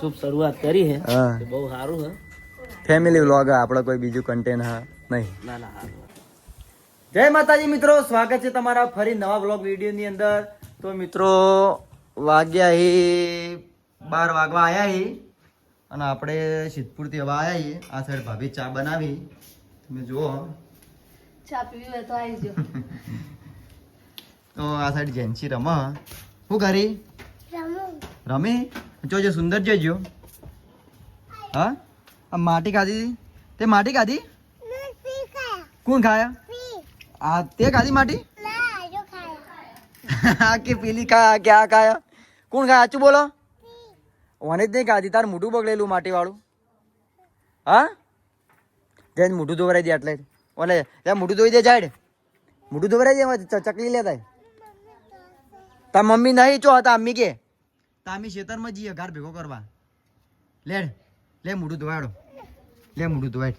શુભ શરૂઆત કરી હે હા બહુ સારું હે ફેમિલી વ્લોગ આપણે કોઈ બીજું કન્ટેન્ટ હા નહીં. ના ના સારું. જય માતાજી મિત્રો, સ્વાગત છે તમારા ફરી નવા વ્લોગ વિડીયોની અંદર. તો મિત્રો વાગ્યા હી 12 વાગવા આવ્યા હી અને આપણે સિદ્ધપુરથી હવા આવ્યા હી. આ સાઈડ ભાભી ચા બનાવી, તમે જુઓ. ચા પીવી હોય તો આવી જાઓ. તો આ સાઈડ જેન્સી રમા. શું કરી રમી? જોજો સુંદર જોજો. હા આ માટી ખાધી? તે માટી ખાધી? કોણ ખાયા? આ તે ખાધી માટી? આ કે પેલી ખા ક્યાં ખાયા? કોણ ખાયા? સાચું બોલો. ઓને જ નહીં ખાધી. તાર મોઢું બગડેલું માટી વાળું. હા જઈને મોઢું ધોવરાઈ દે. એટલે ઓલે ત્યાં મોઢું ધોઈ દે. જાય મોઢું ધોવરાઈ દે. ચકલી લેતા તાર મમ્મી નહીં ચો હતા અમ્મી કે તામી ખેતરમાં જઈએ ઘર ભેગો કરવા. લેડ લે મોઢું ધોવાડો. લે મોઢું ધોવાડ.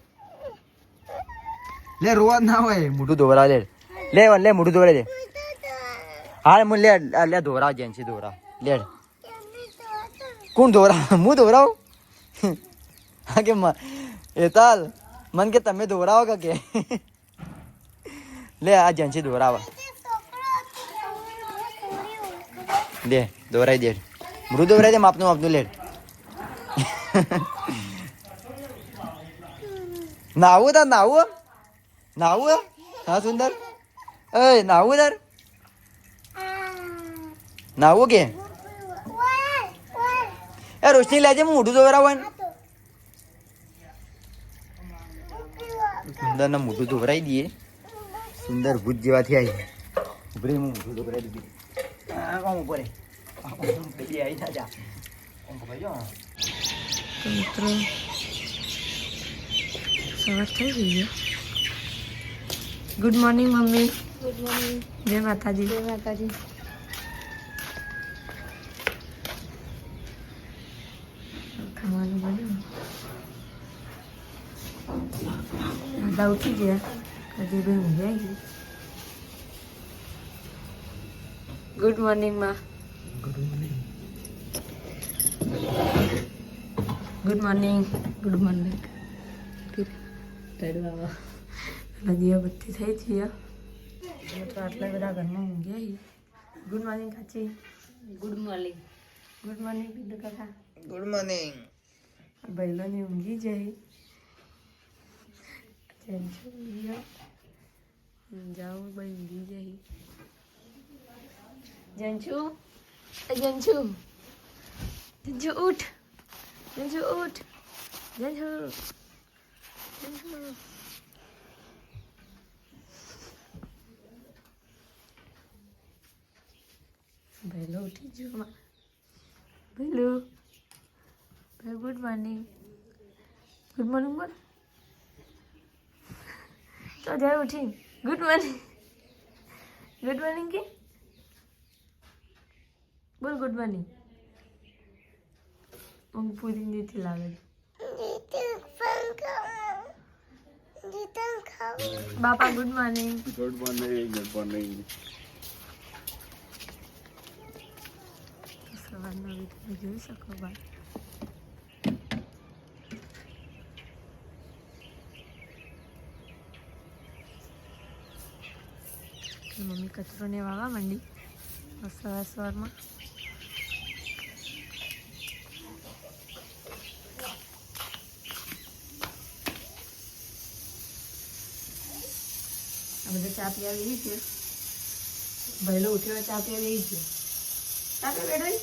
લે રોવા ના હોય. મોઢું ધોવરા લે. લે લે મોઢું ધોવરાઈ દે. હા હું લે લે ધોવરાવ. જેન્સી ધોવરાવ. લેડ કોણ ધોવરાવ? હું ધોવરાવ? હા કે એ તાલ મન કે તમે ધોવરાવો કે લે આ જેન્સી ધોવરાવા. લે દોરાઈ દે. મૃદુ દોરાઈ દે. માપનું માપનું લેડ. નાવું તાર નાવું? નાવું? હા સુંદર એ નાવું તાર નાવું કે એ રોશની લેજે. હું મોઢું ધોવરાવું. સુંદર ને મોઢું ધોવરાઈ દઈએ. સુંદર ભૂત જેવાથી આવી ઉભરી. હું મોઢું ધોવરાઈ દીધી. ઉપર આવી જા. મિત્રો સવાર થઈ ગઈ છે. Good morning mummy. Good morning. જય માતાજી. જય માતાજી. ખાવાનું બન્યું. દાદા ઉઠી ગયા. કદી ભાઈ ઊંઘ્યા ગઈ. ગુડ મોર્નિંગ માં. Good morning. Good morning. દીવાબત્તી થઈ છે. તો આટલા બધા ઘરમાં ઊંઘ્યા. ગુડ મોર્નિંગ કાચી. Good morning. ગુડ મોર્નિંગ પીધું કાકા. Good morning. બૈલોની ઊંઘી જાય. જાઉં ભાઈ ઊંઘી જાય. જંજુ જંજુ જંજુ ઉઠ. જંજુ ઉઠ. જંજુ જંજુ. ભૈલો ઉઠી ગયો. ભૈલો ભાઈ ગુડ મોર્નિંગ. ગુડ મોર્નિંગ બોલ તો જાય ઉઠી. Good morning. ગુડ મોર્નિંગ કે બોલ ગુડ મોર્નિંગ. ઊંઘ પૂરી નથી લાગે. બાપા good morning. Good morning. Good morning. સવારનો વિડીયો જોઈ શકો ભાઈ. મમ્મી કચરો ને વાવા માંડી સવાર સવારમાં. આ બધા ચા પીવા આવી છે. ભૈલો ઉઠ્યો ચા પીવા આવી છે. ચા પીવા બેઠો.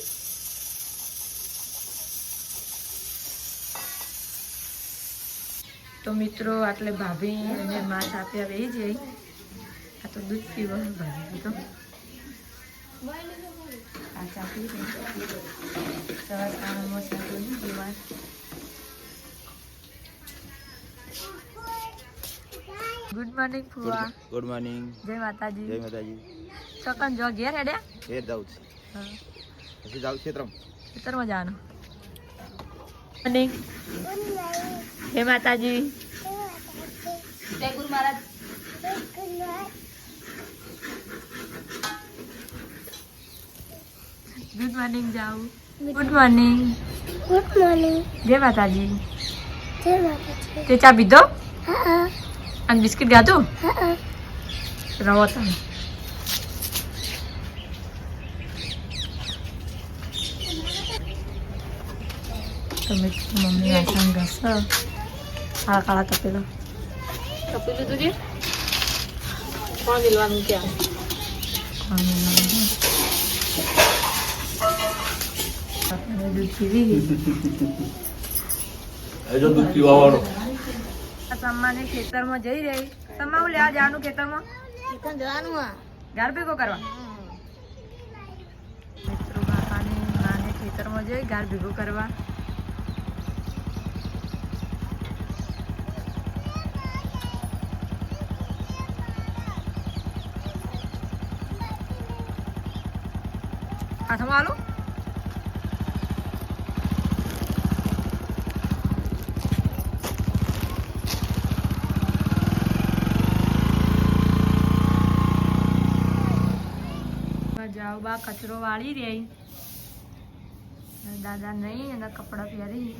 તો મિત્રો આટલે ભાભી અને મા ચા પીવા આવી જાય. આ તો દૂધ પીવા ભાભી તો આ ચા પી સવાર આરામમાં ચા પીવી પીવા. ગુડ મોર્નિંગ ફુવા. Good morning. જય માતાજી. જય માતાજી. ચોકન જો ઘેર હેડ્યા. ઘેર જાઉં છું. હા પછી જાઉં ક્ષેત્રમાં. ખેતરમાં જવાનું. મોર્નિંગ. જય માતાજી. જય ગુરુ મહારાજ. ગુડ મોર્નિંગ જાઉં. Good morning. Good morning. જય માતાજી. જય માતાજી. તે ચા પીધો હા અને બિસ્કિટ ખાધું? હા. રવો તમે. તમે મમ્મી વાસણ ઘસો. કાળા કાળા તપેલા તપી લીધું છે. કોણ મિલવાનું ક્યાં? કોણ મિલવાનું? દૂધ પીવી. દૂધ પીવા વાળો તમારે ખેતરમાં જઈ રહી. તમારે લેવા જવાનું ખેતરમાં? ગાર ભેગો કરવા. મિત્રો બાપાને નાને ખેતરમાં જઈ ગાર ભેગો કરવા. હાથમાં આલું. જાઓ બા કચરો વાળી રહી. દાદા નહીં એના કપડા પહેરી.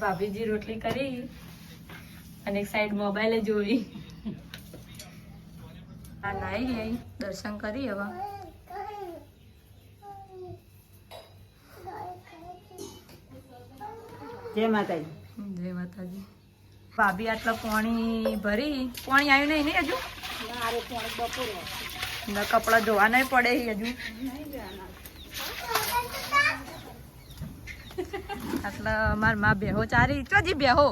ભાભીજી રોટલી કરી અને એક સાઈડ મોબાઈલે જોઈ. આ નાઈ રહી. દર્શન કરી હવે. જય માતાજી. જય માતાજી. ભાભી આટલા પાણી ભરી. પાણી આવ્યું નહીં ને હજુ? કપડા ધોવા નહીં પડે હજુ. આટલા અમાર માં બેહો ચારી ચોજી બેહો.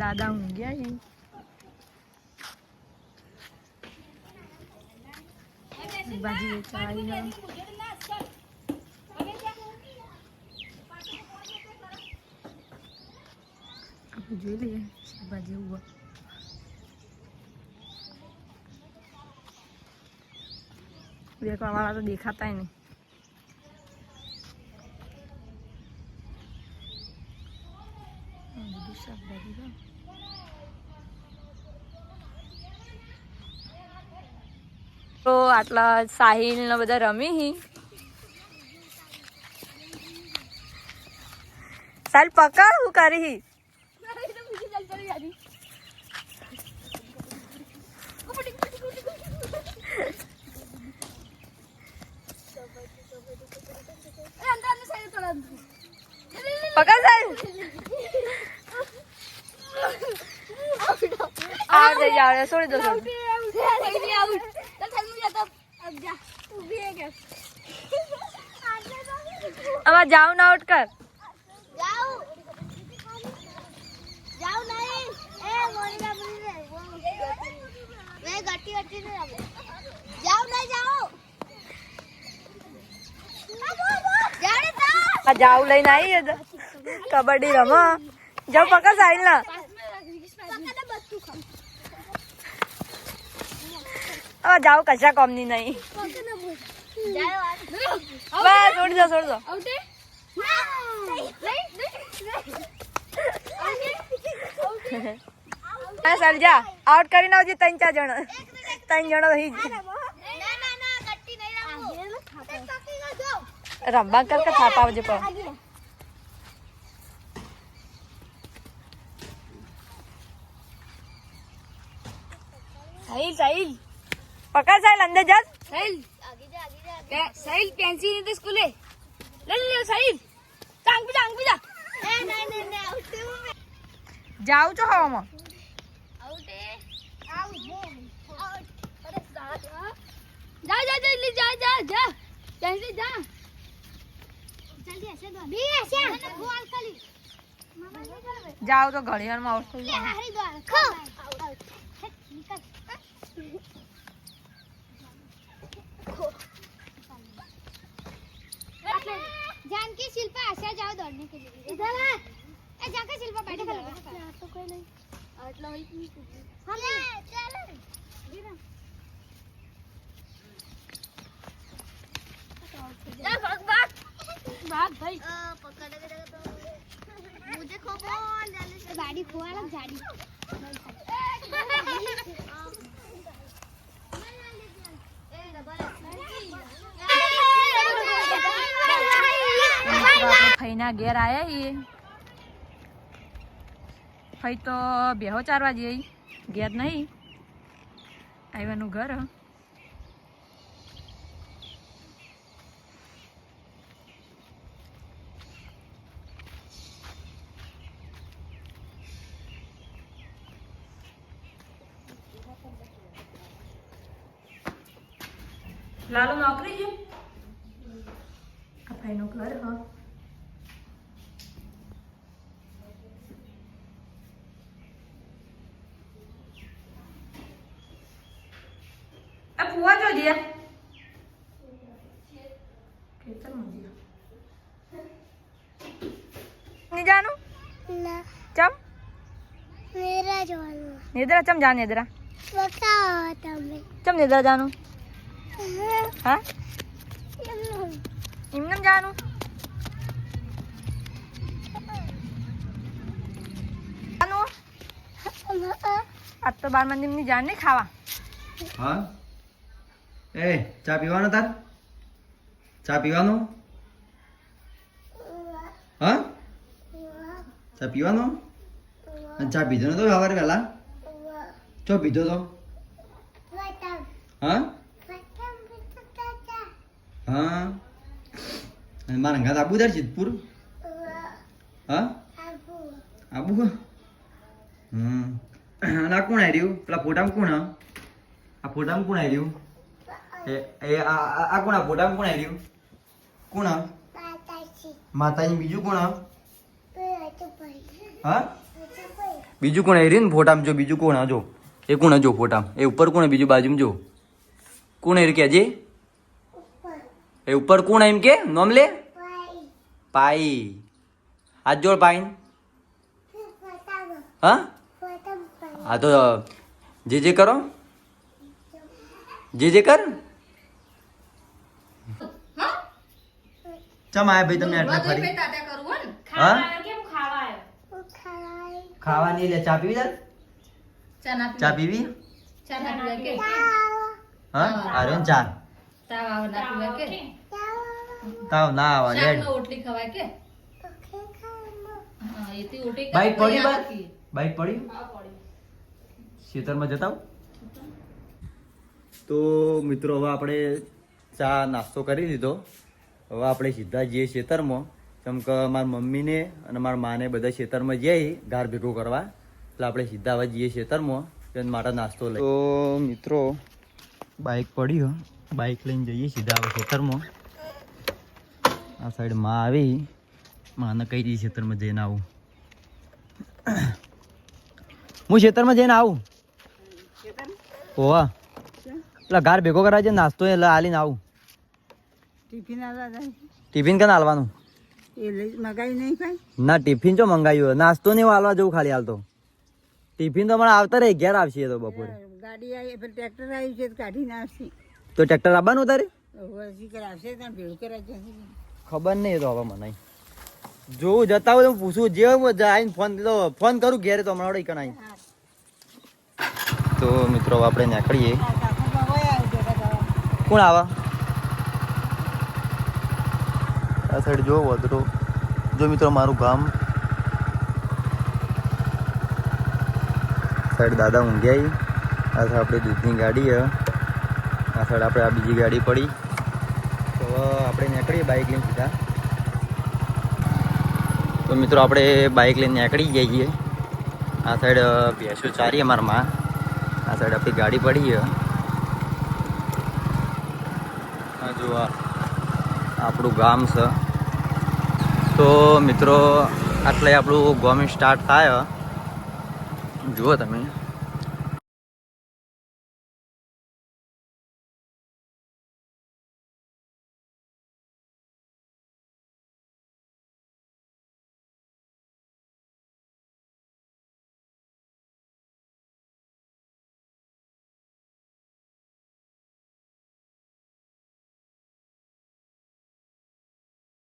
દાદા ઊંઘ્યા છે. બાજી ચારી જોઈ લઈએ. શાકભાજી ઉભા દેખવા વાળા તો દેખાતા નહીં. બધું શાકભાજી તો આટલા સાહિલ ને બધા રમી. સાલ પકા હું કરી. પકડ સાલ. આવડે આવડે છોડી દો. હવે જાવ ના આઉટ કર. જાવ લઈને આવી કબડ્ડી રમો. જાવ પકડ સાહિલ ના. હવે જાવ કશા કોમની નહીં. બસ છોડી દો છોડી દો. હા ચાલ જા. આઉટ કરીને આવજે. 3-4 જણા. 3 જણા રહી રમવા કર કે થાપ આવજે. પણ સાહિલ સાહિલ પકડ. સાહિલ અંદર જા. સાહિલ સાહિલ પેન્સિલ ની તો સ્કૂલે લઈ લે. સાહિલ ચાંગ બીજા જાવ છો હવામાં. જા જા જલ્દી જા જા જા જલ્દી જા. જાઓ તો ઘડિયાળ માં આવશે. जानकी शिल्पा ऐसे जाओ दौड़ने के लिए. इधर है. ए जाके शिल्पा बैठ कर. तो कोई नहीं. आटला ही नहीं. हम चल. भाग भाई. पकड़ के तो मुझे खो कौन डाले से गाड़ी खोआ लग गाड़ी. ફઈના ઘેર આયા એ ફઈ તો બેહો ચારવા જઈએ ઘેર નહીં આવ્યાનું ઘર લાલુ નોકરી ગયો આ ભાઈનું ઘર હા આ ફુવા જો દિયા ખેતરમાં દિયા ની જાનું ના ચમ મેરા જોવાનું નિદ્રા ચમ જા નિદ્રા બતાવો તમે ચમ નિદ્રા જાનું હા એમનું એમને જાનું આજ તો 12 મંદિરની જાન નહીં ખાવા હા એ ચા પીવાનો તાર ચા પીવાનો હા ચા પીવાનો અને ચા પીધો નતો સવારે વહેલા ચો પીધો તો હા હા અને મારા ઘાત આબુ તાર સિદ્ધપુર હા આબુ અને આ કોણ આવી રહ્યું પેલા ફોટામાં કોણ આ ફોટામાં કોણ આવી રહ્યું એ આ કોણ આ ફોટામાં કોણ આવી રહ્યું કોણ માતાજી બીજું કોણ હા બીજું કોણ આવી રહ્યું ને ફોટામાં જો બીજું કોણ જો એ કોણ જો ફોટામાં એ ઉપર કોણ બીજું બાજુમાં જો કોણ આવી કે એ ઉપર કોણ એમ કે નોમ લે પાઈ હાથ જોડ પાઈન હા હા તો જે કરો જે કર ચમ આયા ભાઈ તમે આટલા ફરી હા ખાવા નહીં લે ચા પીવી ચા પીવી હા અરે ચા તાવ ના આવા લેડ બાઈક પડી બાઈક પડી ખેતરમાં જતા તો મિત્રો હવે આપણે ચા નાસ્તો કરી લીધો હવે આપણે સીધા જઈએ ખેતરમાં કેમ કે મારા મમ્મીને અને મારા માને બધા ખેતરમાં જઈએ ઘાર ભેગું કરવા એટલે આપણે સીધા હવે જઈએ ખેતરમાં તેના માટે નાસ્તો લઈ તો મિત્રો બાઇક પડી બાઇક લઈને જઈએ સીધા હવે ખેતરમાં આ સાઈડ માં આવી માને કઈ દઈએ ખેતરમાં જઈને આવું હું ખેતરમાં જઈને આવું ઓવા એટલે ઘર ભેગો કરાવે છે નાસ્તો એટલે હાલીને આવું ટિફિન કેને હાલવાનું ના ટિફિન જો મંગાવ્યું નાસ્તો નહીં હાલવા જવું ખાલી હાલ તો ટિફિન તો મને આવતા રહે ઘેર આવશે તો બપોરે ગાડી આવી ટ્રેક્ટર આવ્યું છે કાઢીને આવશે તો ટ્રેક્ટર આવવાનું તારે આવશે ભેળું કરાય ખબર નહીં તો હવે મને જોવું જતા હોય તો પૂછું જે આવીને ફોન કરું ઘેરે તો હમણાં કણ આવી તો મિત્રો આપણે નીકળીએ કોણ આવા આ સાઈડ જો વધરો જો મિત્રો મારું ગામ સાઈડ દાદા ઊંઘ્યા આ સાઈડ આપણી દૂધની ગાડી આ સાઈડ આપણે આ બીજી ગાડી પડી તો આપણે નીકળીએ બાઇક લઈને સીધા તો મિત્રો આપણે બાઇક લઈને નીકળી જઈએ આ સાઈડ ભેંસો ચારીએ મારા માં આ સાઈડ આપણી ગાડી પડી આ જો આપણું ગામ છે તો મિત્રો આટલે આપણું ગોમ સ્ટાર્ટ થાય જુઓ તમે